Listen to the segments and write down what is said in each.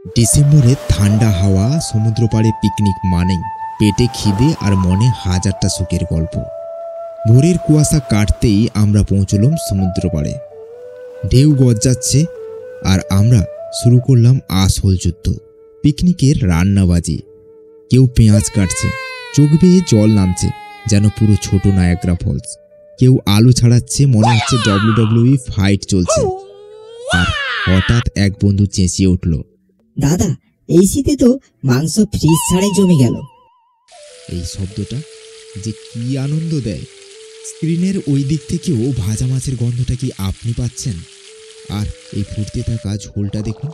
ডিসেম্বরে ঠান্ডা হাওয়া, সমুদ্র পাড়ে পিকনিক মানেই পেটে খিদে আর মনে হাজারটা সুখের গল্প। ভোরের কুয়াশা কাটতেই আমরা পৌঁছলাম সমুদ্র পাড়ে। ঢেউ গর্জাচ্ছে আর আমরা শুরু করলাম আসল যুদ্ধ। পিকনিকের রান্নাবাজি। কেউ পেঁয়াজ কাটছে, চোখ বেয়ে জল নামছে যেন পুরো ছোট নায়াগ্রা ফলস। কেউ আলু ছাড়াচ্ছে, মনে হচ্ছে WWE ফাইট চলছে। আর হঠাৎ এক বন্ধু চেঁচিয়ে উঠল, দাদা, এই শীতে তো মাংস ফ্রিজ ছাড়াই জমে গেল। এই শব্দটা যে কি আনন্দ দেয়। স্ক্রিনের ওই দিক থেকেও ভাজা মাছের গন্ধটা কি আপনি পাচ্ছেন? আর এই ফুটতে থাকা ঝোলটা দেখুন।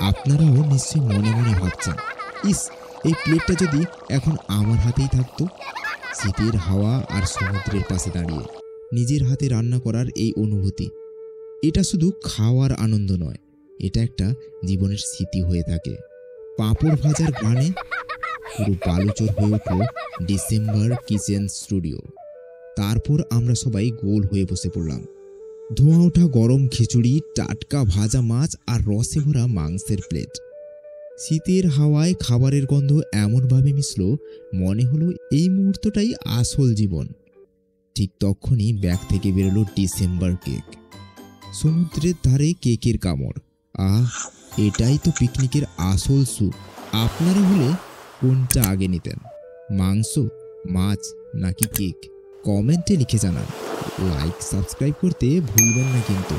আপনারাও নিশ্চয়ই মনে মনে ভাবছেন, ইস, এই প্লেটটা যদি এখন আমার হাতেই থাকতো। শীতের হাওয়া আর সমুদ্রের পাশে দাঁড়িয়ে নিজের হাতে রান্না করার এই অনুভূতি, এটা শুধু খাওয়ার আনন্দ নয়, এটা একটা জীবনের স্মৃতি হয়ে থাকে। পাঁপড় ভাজার ঘ্রাণে পুরো বালুচর হয়ে উঠল ডিসেম্বর কিচেন স্টুডিও। তারপর আমরা সবাই গোল হয়ে বসে পড়লাম। ধোঁয়া ওঠা গরম খিচুড়ি, টাটকা ভাজা মাছ আর রসে ভরা মাংসের প্লেট। শীতের হাওয়ায় খাবারের গন্ধ এমনভাবে মিশল, মনে হলো এই মুহূর্তটাই আসল জীবন। ঠিক তখনই ব্যাগ থেকে বেরোলো ডিসেম্বর কেক। সমুদ্রের ধারে কেকের কামড়, এটাই তো পিকনিকের আসল সুখ। আপনারা হলে কোনটা আগে নিতেন, মাংস, মাছ নাকি কেক? কমেন্টে লিখে জানান। লাইক, সাবস্ক্রাইব করতে ভুলবেন না কিন্তু।